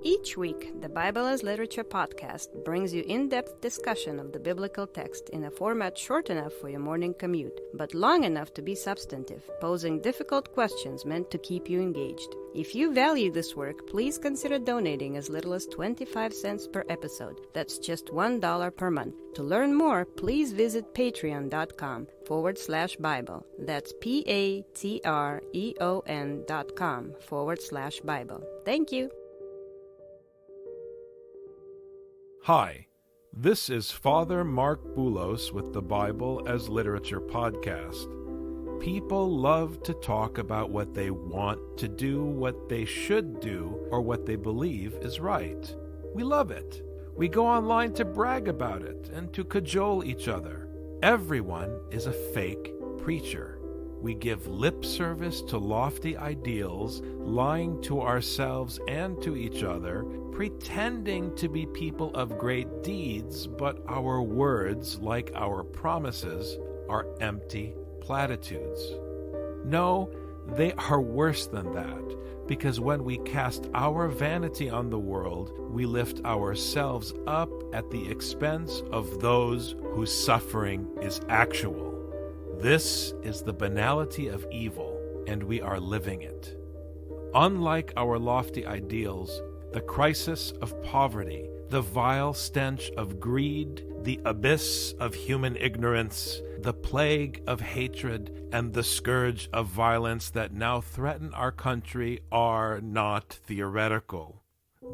Each week, the Bible as Literature podcast brings you in-depth discussion of the biblical text in a format short enough for your morning commute, but long enough to be substantive, posing difficult questions meant to keep you engaged. If you value this work, please consider donating as little as 25 cents per episode. That's just $1 per month. To learn more, please visit patreon.com/Bible. That's patreon.com/Bible. Thank you. Hi, this is Father Mark Boulos with the Bible as Literature podcast. People love to talk about what they want to do, what they should do, or what they believe is right. We love it. We go online to brag about it and to cajole each other. Everyone is a fake preacher. We give lip service to lofty ideals, lying to ourselves and to each other, pretending to be people of great deeds, but our words, like our promises, are empty platitudes. No, they are worse than that, because when we cast our vanity on the world, we lift ourselves up at the expense of those whose suffering is actual. This is the banality of evil, and we are living it. Unlike our lofty ideals, the crisis of poverty, the vile stench of greed, the abyss of human ignorance, the plague of hatred, and the scourge of violence that now threaten our country are not theoretical.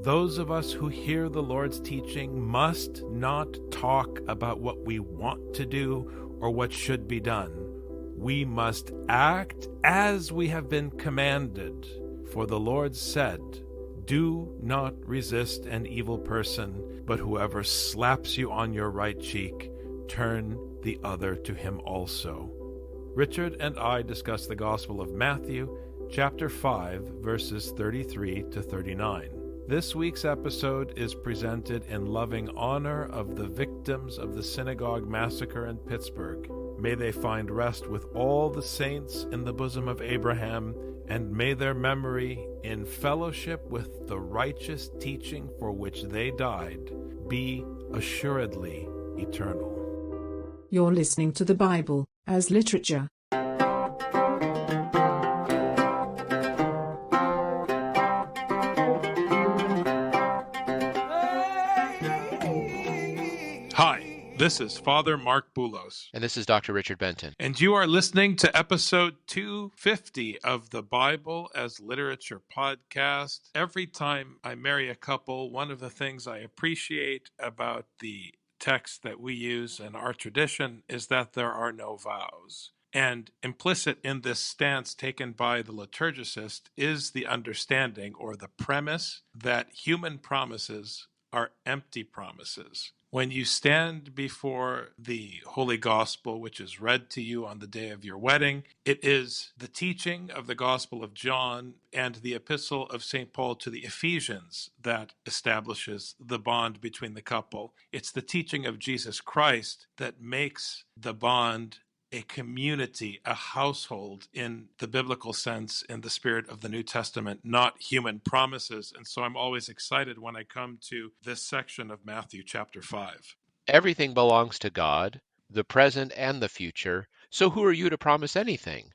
Those of us who hear the Lord's teaching must not talk about what we want to do or what should be done. We must act as we have been commanded. For the Lord said, "Do not resist an evil person, but whoever slaps you on your right cheek, turn the other to him also." Richard and I discuss the Gospel of Matthew, chapter 5, verses 33 to 39. This week's episode is presented in loving honor of the victims of the synagogue massacre in Pittsburgh. May they find rest with all the saints in the bosom of Abraham, and may their memory, in fellowship with the righteous teaching for which they died, be assuredly eternal. You're listening to the Bible as Literature. Hi, this is Father Mark Boulos. And this is Dr. Richard Benton. And you are listening to episode 250 of the Bible as Literature podcast. Every time I marry a couple, one of the things I appreciate about the text that we use in our tradition is that there are no vows. And implicit in this stance taken by the liturgicist is the understanding or the premise that human promises are empty promises. When you stand before the Holy Gospel, which is read to you on the day of your wedding, it is the teaching of the Gospel of John and the epistle of St. Paul to the Ephesians that establishes the bond between the couple. It's the teaching of Jesus Christ that makes the bond a community, a household in the biblical sense, in the spirit of the New Testament, not human promises. And so I'm always excited when I come to this section of Matthew chapter 5. Everything belongs to God, the present and the future. So who are you to promise anything?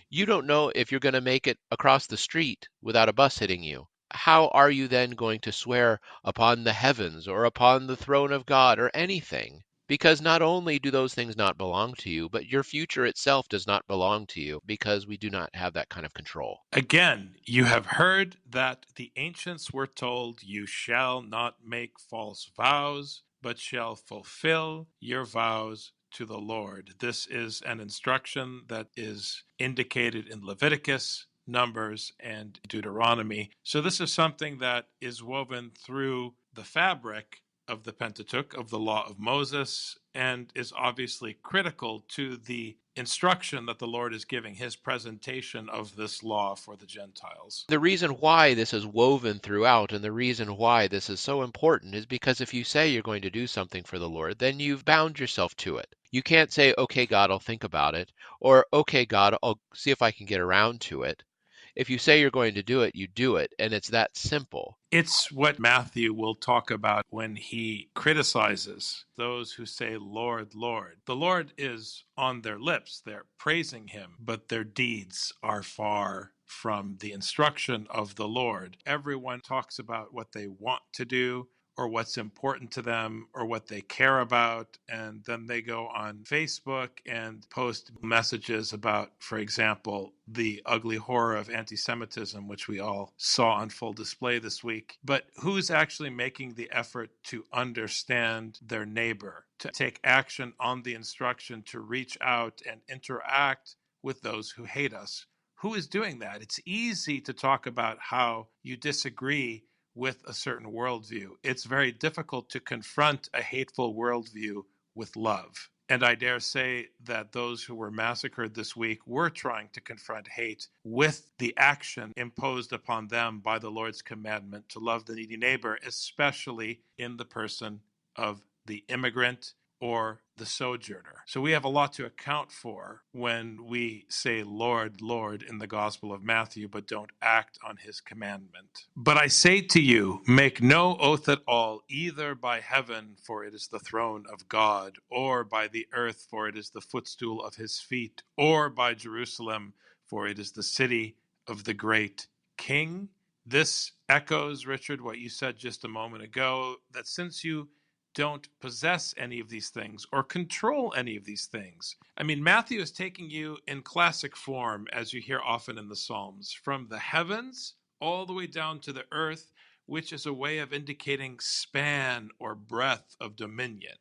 You don't know if you're going to make it across the street without a bus hitting you. How are you then going to swear upon the heavens or upon the throne of God or anything? Because not only do those things not belong to you, but your future itself does not belong to you, because we do not have that kind of control. Again, you have heard that the ancients were told, "You shall not make false vows, but shall fulfill your vows to the Lord." This is an instruction that is indicated in Leviticus, Numbers, and Deuteronomy. So this is something that is woven through the fabric of the Pentateuch, of the law of Moses, and is obviously critical to the instruction that the Lord is giving, his presentation of this law for the Gentiles. The reason why this is woven throughout and the reason why this is so important is because if you say you're going to do something for the Lord, then you've bound yourself to it. You can't say, "Okay, God, I'll think about it," or "Okay, God, I'll see if I can get around to it." If you say you're going to do it, you do it, and it's that simple. It's what Matthew will talk about when he criticizes those who say, Lord, Lord. The Lord is on their lips. They're praising him, but their deeds are far from the instruction of the Lord. Everyone talks about what they want to do, or what's important to them, or what they care about. And then they go on Facebook and post messages about, for example, the ugly horror of anti Semitism, which we all saw on full display this week. But who's actually making the effort to understand their neighbor, to take action on the instruction to reach out and interact with those who hate us? Who is doing that? It's easy to talk about how you disagree with a certain worldview. It's very difficult to confront a hateful worldview with love. And I dare say that those who were massacred this week were trying to confront hate with the action imposed upon them by the Lord's commandment to love the needy neighbor, especially in the person of the immigrant or the sojourner. So we have a lot to account for when we say, Lord, Lord, in the Gospel of Matthew, but don't act on his commandment. But I say to you, make no oath at all, either by heaven, for it is the throne of God, or by the earth, for it is the footstool of his feet, or by Jerusalem, for it is the city of the great King. This echoes, Richard, what you said just a moment ago, that since you don't possess any of these things or control any of these things. I mean, Matthew is taking you in classic form, as you hear often in the Psalms, from the heavens all the way down to the earth, which is a way of indicating span or breadth of dominion.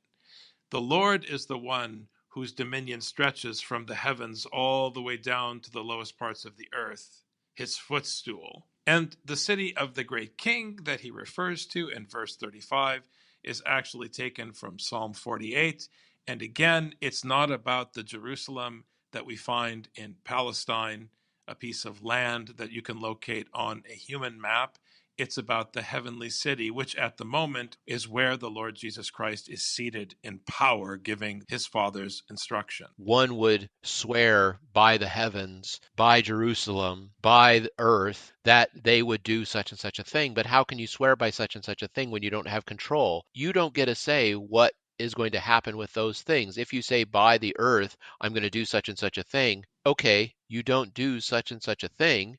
The Lord is the one whose dominion stretches from the heavens all the way down to the lowest parts of the earth, his footstool. And the city of the great King that he refers to in verse 35 is actually taken from Psalm 48. And again, it's not about the Jerusalem that we find in Palestine, a piece of land that you can locate on a human map. It's about the heavenly city, which at the moment is where the Lord Jesus Christ is seated in power, giving his Father's instruction. One would swear by the heavens, by Jerusalem, by the earth, that they would do such and such a thing. But how can you swear by such and such a thing when you don't have control? You don't get to say what is going to happen with those things. If you say by the earth, I'm going to do such and such a thing, okay, you don't do such and such a thing.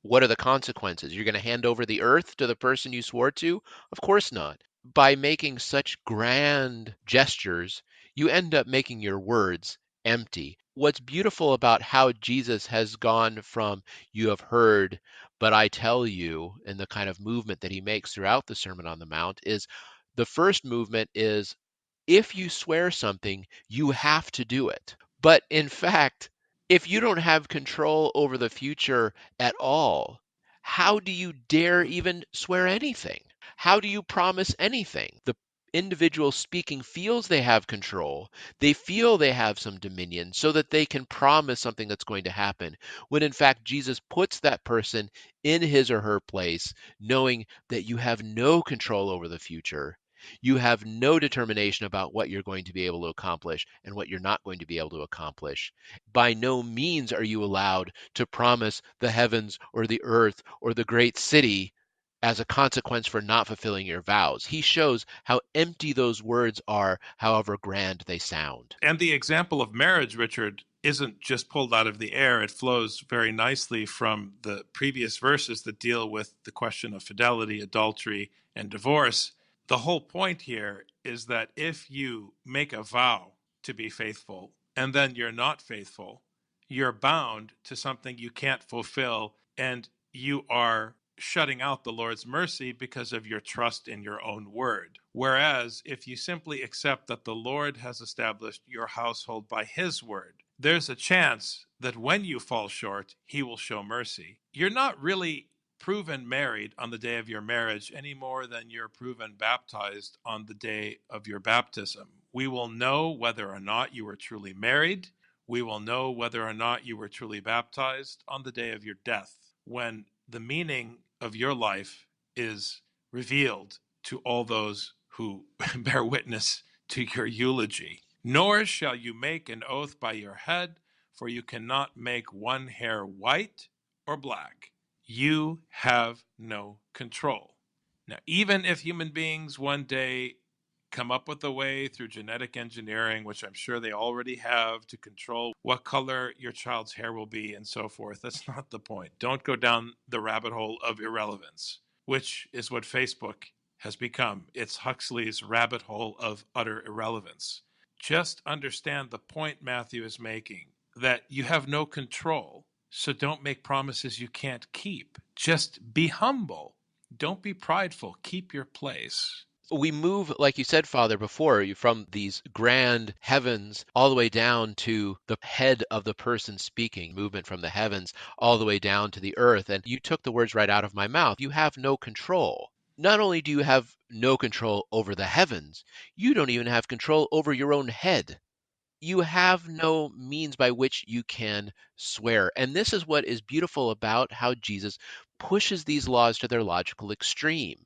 What are the consequences? You're going to hand over the earth to the person you swore to? Of course not. By making such grand gestures, you end up making your words empty. What's beautiful about how Jesus has gone from you have heard, but I tell you, and the kind of movement that he makes throughout the Sermon on the Mount is the first movement is if you swear something, you have to do it. But in fact, if you don't have control over the future at all, how do you dare even swear anything? How do you promise anything? The individual speaking feels they have control. They feel they have some dominion so that they can promise something that's going to happen. When in fact, Jesus puts that person in his or her place, knowing that you have no control over the future. You have no determination about what you're going to be able to accomplish and what you're not going to be able to accomplish. By no means are you allowed to promise the heavens or the earth or the great city as a consequence for not fulfilling your vows. He shows how empty those words are, however grand they sound. And the example of marriage, Richard, isn't just pulled out of the air. It flows very nicely from the previous verses that deal with the question of fidelity, adultery, and divorce. The whole point here is that if you make a vow to be faithful and then you're not faithful, you're bound to something you can't fulfill, and you are shutting out the Lord's mercy because of your trust in your own word. Whereas if you simply accept that the Lord has established your household by his word, there's a chance that when you fall short, he will show mercy. You're not really proven married on the day of your marriage any more than you're proven baptized on the day of your baptism. We will know whether or not you were truly married. We will know whether or not you were truly baptized on the day of your death, when the meaning of your life is revealed to all those who bear witness to your eulogy. Nor shall you make an oath by your head, for you cannot make one hair white or black. You have no control. Now, even if human beings one day come up with a way through genetic engineering, which I'm sure they already have, to control what color your child's hair will be and so forth, that's not the point. Don't go down the rabbit hole of irrelevance, which is what Facebook has become. It's Huxley's rabbit hole of utter irrelevance. Just understand the point Matthew is making, that you have no control. So don't make promises you can't keep. Just be humble. Don't be prideful. Keep your place. We move, like you said, Father, before, from these grand heavens all the way down to the head of the person speaking, movement from the heavens all the way down to the earth. And you took the words right out of my mouth. You have no control. Not only do you have no control over the heavens, you don't even have control over your own head. You have no means by which you can swear. And this is what is beautiful about how Jesus pushes these laws to their logical extreme.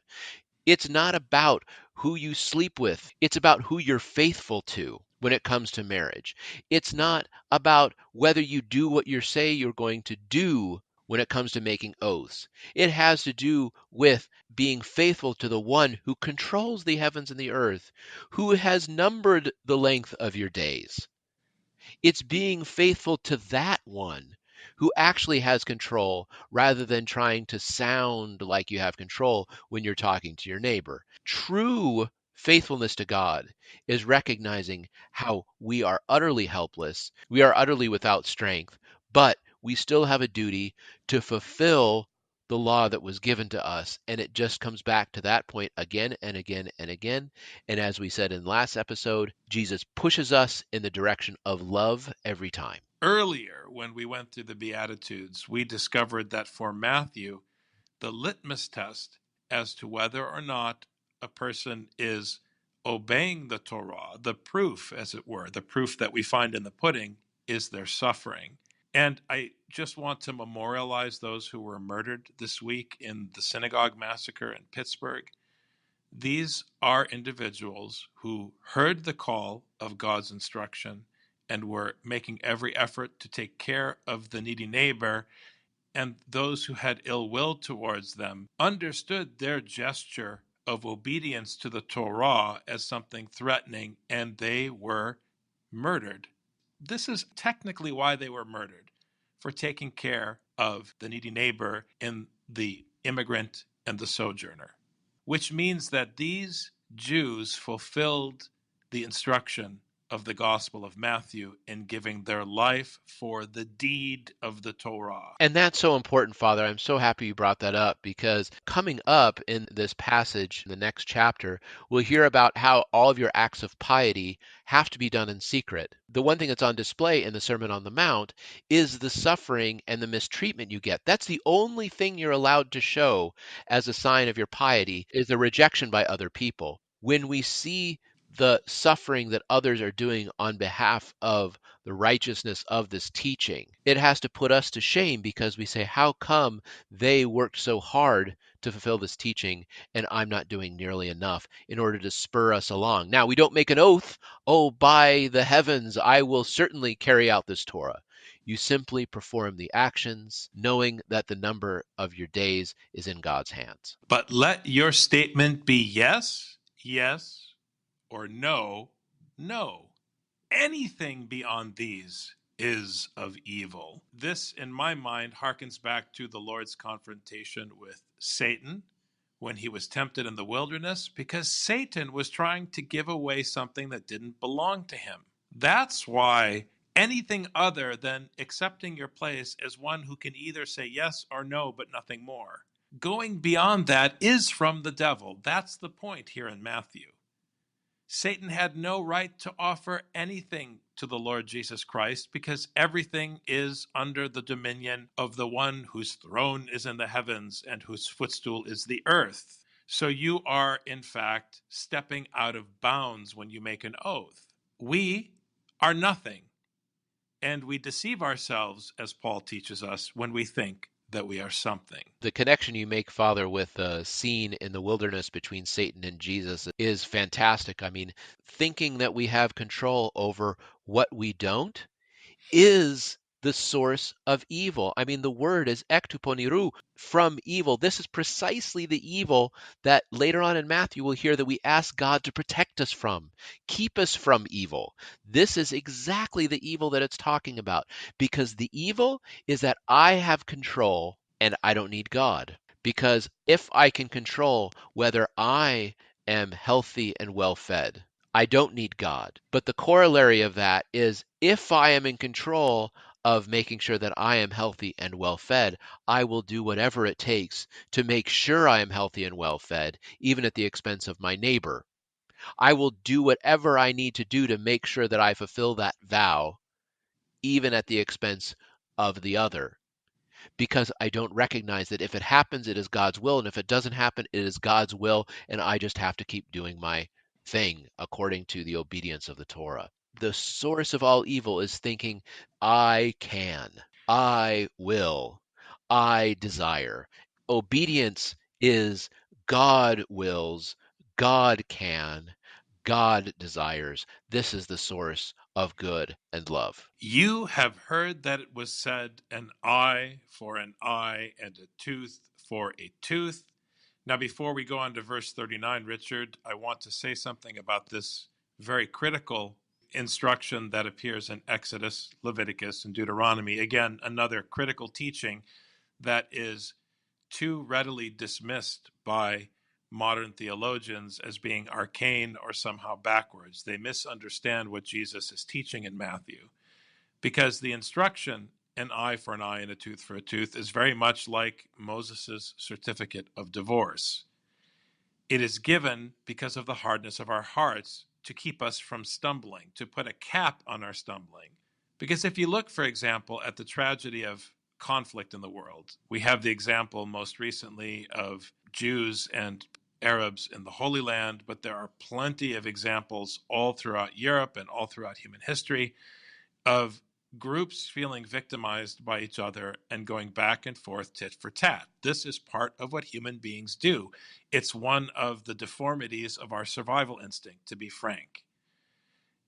It's not about who you sleep with. It's about who you're faithful to when it comes to marriage. It's not about whether you do what you say you're going to do when it comes to making oaths. It has to do with being faithful to the one who controls the heavens and the earth, who has numbered the length of your days. It's being faithful to that one who actually has control rather than trying to sound like you have control when you're talking to your neighbor. True faithfulness to God is recognizing how we are utterly helpless, we are utterly without strength, but we still have a duty to fulfill the law that was given to us. And it just comes back to that point again and again and again. And as we said in last episode, Jesus pushes us in the direction of love every time. Earlier, when we went through the Beatitudes, we discovered that for Matthew, the litmus test as to whether or not a person is obeying the Torah, the proof, as it were, the proof that we find in the pudding, is their suffering. And I just want to memorialize those who were murdered this week in the synagogue massacre in Pittsburgh. These are individuals who heard the call of God's instruction and were making every effort to take care of the needy neighbor, and those who had ill will towards them understood their gesture of obedience to the Torah as something threatening, and they were murdered. This is technically why they were murdered, for taking care of the needy neighbor in the immigrant and the sojourner, which means that these Jews fulfilled the instruction of the Gospel of Matthew in giving their life for the deed of the Torah. And that's so important, Father. I'm so happy you brought that up because coming up in this passage, in the next chapter, we'll hear about how all of your acts of piety have to be done in secret. The one thing that's on display in the Sermon on the Mount is the suffering and the mistreatment you get. That's the only thing you're allowed to show as a sign of your piety is the rejection by other people. When we see the suffering that others are doing on behalf of the righteousness of this teaching, it has to put us to shame because we say, how come they worked so hard to fulfill this teaching and I'm not doing nearly enough in order to spur us along? Now, we don't make an oath, oh, by the heavens, I will certainly carry out this Torah. You simply perform the actions, knowing that the number of your days is in God's hands. But let your statement be yes, yes, or no, no. Anything beyond these is of evil. This, in my mind, harkens back to the Lord's confrontation with Satan when he was tempted in the wilderness, because Satan was trying to give away something that didn't belong to him. That's why anything other than accepting your place as one who can either say yes or no, but nothing more, going beyond that is from the devil. That's the point here in Matthew. Satan had no right to offer anything to the Lord Jesus Christ because everything is under the dominion of the one whose throne is in the heavens and whose footstool is the earth. So you are, in fact, stepping out of bounds when you make an oath. We are nothing, and we deceive ourselves, as Paul teaches us, when we think that we are something. The connection you make, Father, with the scene in the wilderness between Satan and Jesus is fantastic. I mean, thinking that we have control over what we don't is the source of evil. I mean, the word is ektuponiru, from evil. This is precisely the evil that later on in Matthew we'll hear that we ask God to protect us from, keep us from evil. This is exactly the evil that it's talking about, because the evil is that I have control and I don't need God. Because if I can control whether I am healthy and well fed, I don't need God. But the corollary of that is if I am in control of making sure that I am healthy and well fed, I will do whatever it takes to make sure I am healthy and well fed, even at the expense of my neighbor. I will do whatever I need to do to make sure that I fulfill that vow, even at the expense of the other, because I don't recognize that if it happens, it is God's will, and if it doesn't happen, it is God's will, and I just have to keep doing my thing according to the obedience of the Torah. The source of all evil is thinking, I can, I will, I desire. Obedience is God wills, God can, God desires. This is the source of good and love. You have heard that it was said, an eye for an eye and a tooth for a tooth. Now, before we go on to verse 39, Richard, I want to say something about this very critical instruction that appears in Exodus, Leviticus, and Deuteronomy. Again, another critical teaching that is too readily dismissed by modern theologians as being arcane or somehow backwards. They misunderstand what Jesus is teaching in Matthew, because the instruction, an eye for an eye and a tooth for a tooth, is very much like Moses' certificate of divorce. It is given because of the hardness of our hearts to keep us from stumbling, to put a cap on our stumbling. Because if you look, for example, at the tragedy of conflict in the world, we have the example most recently of Jews and Arabs in the Holy Land, but there are plenty of examples all throughout Europe and all throughout human history of groups feeling victimized by each other and going back and forth tit for tat. This is part of what human beings do. It's one of the deformities of our survival instinct, to be frank.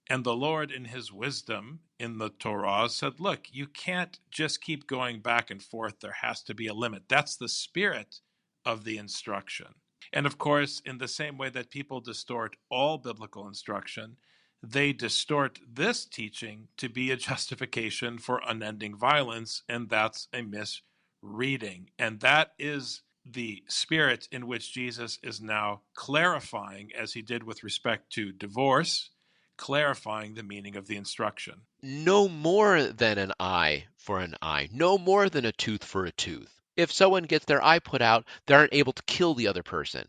And the Lord, in his wisdom in the Torah, said, look, you can't just keep going back and forth. There has to be a limit. That's the spirit of the instruction. And of course, in the same way that people distort all biblical instruction, they distort this teaching to be a justification for unending violence, and that's a misreading. And that is the spirit in which Jesus is now clarifying, as he did with respect to divorce, clarifying the meaning of the instruction. No more than an eye for an eye, no more than a tooth for a tooth. If someone gets their eye put out, they aren't able to kill the other person.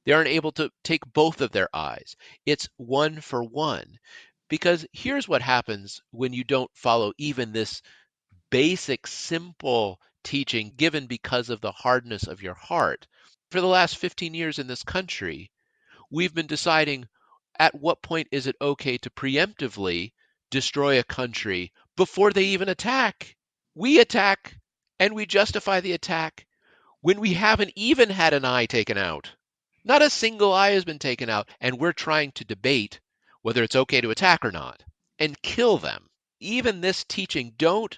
They aren't able to take both of their eyes. It's one for one. Because here's what happens when you don't follow even this basic, simple teaching given because of the hardness of your heart. For the last 15 years in this country, we've been deciding at what point is it okay to preemptively destroy a country before they even attack. We attack and we justify the attack when we haven't even had an eye taken out. Not a single eye has been taken out, and we're trying to debate whether it's okay to attack or not and kill them. Even this teaching, don't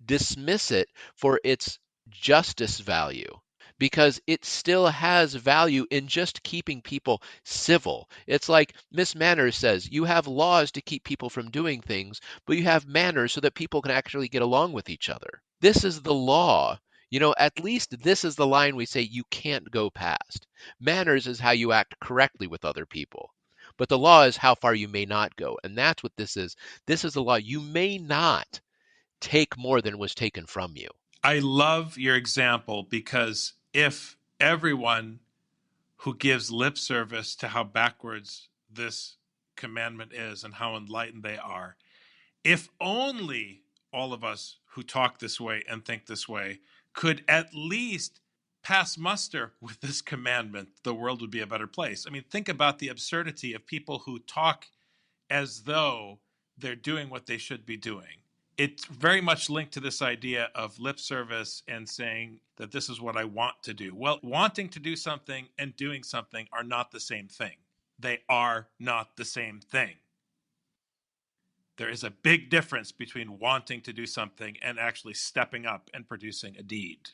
dismiss it for its justice value, because it still has value in just keeping people civil. It's like Miss Manners says, you have laws to keep people from doing things, but you have manners so that people can actually get along with each other. This is the law. At least this is the line we say you can't go past. Manners is how you act correctly with other people. But the law is how far you may not go. And that's what this is. This is the law. You may not take more than was taken from you. I love your example, because if everyone who gives lip service to how backwards this commandment is and how enlightened they are, if only all of us who talk this way and think this way could at least pass muster with this commandment, the world would be a better place. I mean, think about the absurdity of people who talk as though they're doing what they should be doing. It's very much linked to this idea of lip service and saying that this is what I want to do. Well, wanting to do something and doing something are not the same thing. They are not the same thing. There is a big difference between wanting to do something and actually stepping up and producing a deed.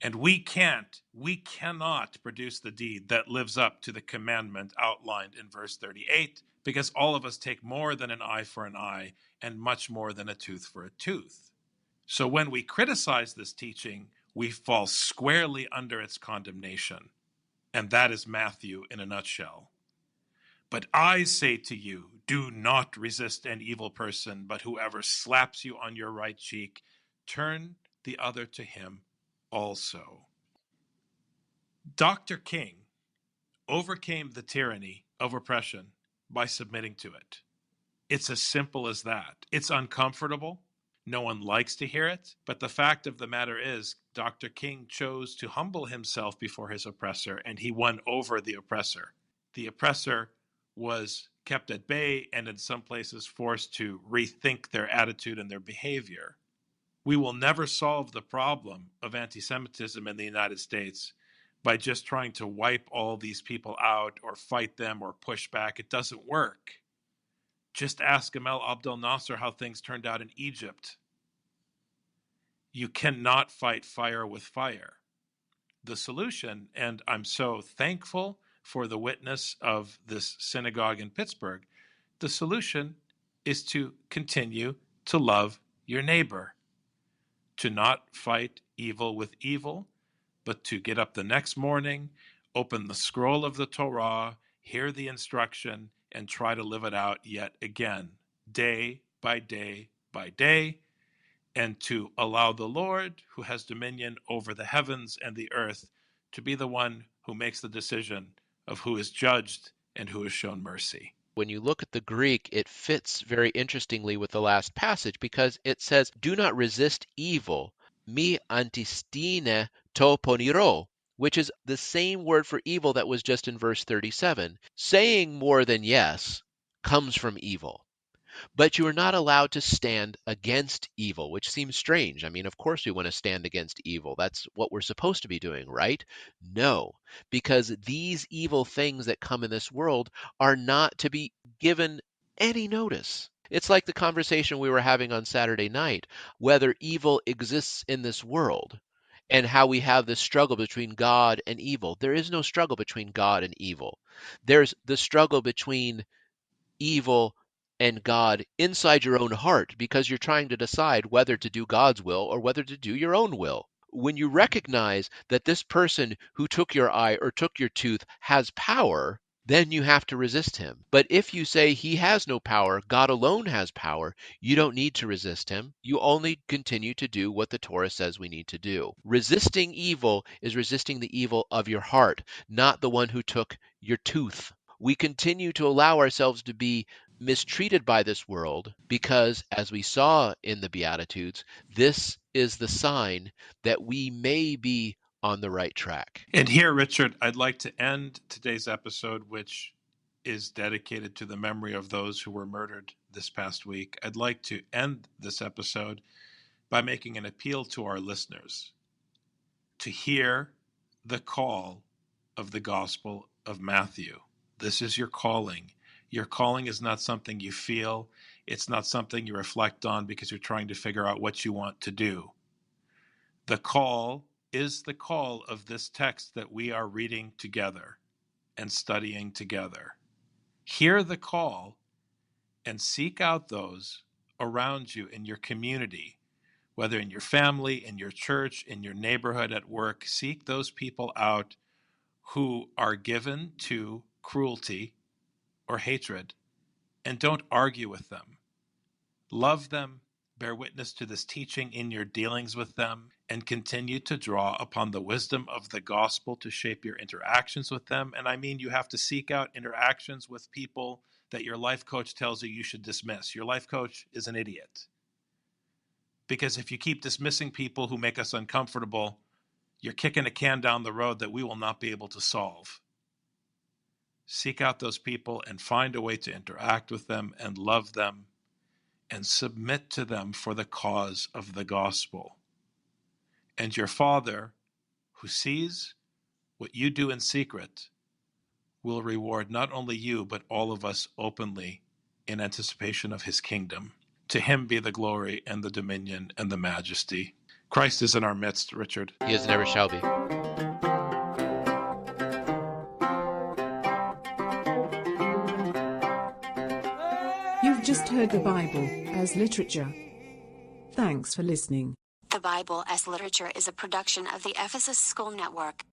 And we cannot produce the deed that lives up to the commandment outlined in verse 38, because all of us take more than an eye for an eye and much more than a tooth for a tooth. So when we criticize this teaching, we fall squarely under its condemnation. And that is Matthew in a nutshell. But I say to you, do not resist an evil person, but whoever slaps you on your right cheek, turn the other to him also. Dr. King overcame the tyranny of oppression by submitting to it. It's as simple as that. It's uncomfortable. No one likes to hear it. But the fact of the matter is, Dr. King chose to humble himself before his oppressor, and he won over the oppressor. The oppressor was kept at bay and in some places forced to rethink their attitude and their behavior. We will never solve the problem of anti-Semitism in the United States by just trying to wipe all these people out or fight them or push back. It doesn't work. Just ask Gamal Abdel Nasser how things turned out in Egypt. You cannot fight fire with fire. The solution, and I'm so thankful for the witness of this synagogue in Pittsburgh, the solution is to continue to love your neighbor, to not fight evil with evil, but to get up the next morning, open the scroll of the Torah, hear the instruction, and try to live it out yet again, day by day by day, and to allow the Lord, who has dominion over the heavens and the earth, to be the one who makes the decision of who is judged and who is shown mercy. When you look at the Greek, it fits very interestingly with the last passage because it says, do not resist evil, mi antistine to poniro, which is the same word for evil that was just in verse 37. Saying more than yes comes from evil. But you are not allowed to stand against evil, which seems strange. I mean, of course we want to stand against evil. That's what we're supposed to be doing, right? No, because these evil things that come in this world are not to be given any notice. It's like the conversation we were having on Saturday night, whether evil exists in this world and how we have this struggle between God and evil. There is no struggle between God and evil. There's the struggle between evil and God inside your own heart because you're trying to decide whether to do God's will or whether to do your own will. When you recognize that this person who took your eye or took your tooth has power, then you have to resist him. But if you say he has no power, God alone has power, you don't need to resist him. You only continue to do what the Torah says we need to do. Resisting evil is resisting the evil of your heart, not the one who took your tooth. We continue to allow ourselves to be mistreated by this world because, as we saw in the Beatitudes, this is the sign that we may be on the right track. And here, Richard, I'd like to end today's episode, which is dedicated to the memory of those who were murdered this past week. I'd like to end this episode by making an appeal to our listeners to hear the call of the Gospel of Matthew. This is your calling. Your calling is not something you feel. It's not something you reflect on because you're trying to figure out what you want to do. The call is the call of this text that we are reading together and studying together. Hear the call and seek out those around you in your community, whether in your family, in your church, in your neighborhood, at work. Seek those people out who are given to cruelty or hatred, and don't argue with them. Love them, bear witness to this teaching in your dealings with them, and continue to draw upon the wisdom of the gospel to shape your interactions with them. And I mean, you have to seek out interactions with people that your life coach tells you you should dismiss. Your life coach is an idiot. Because if you keep dismissing people who make us uncomfortable, you're kicking a can down the road that we will not be able to solve. Seek out those people and find a way to interact with them and love them and submit to them for the cause of the gospel. And your Father, who sees what you do in secret, will reward not only you, but all of us openly in anticipation of his kingdom. To him be the glory and the dominion and the majesty. Christ is in our midst, Richard. He is and ever shall be. You've just heard the Bible as literature. Thanks for listening. The Bible as Literature is a production of the Ephesus School Network.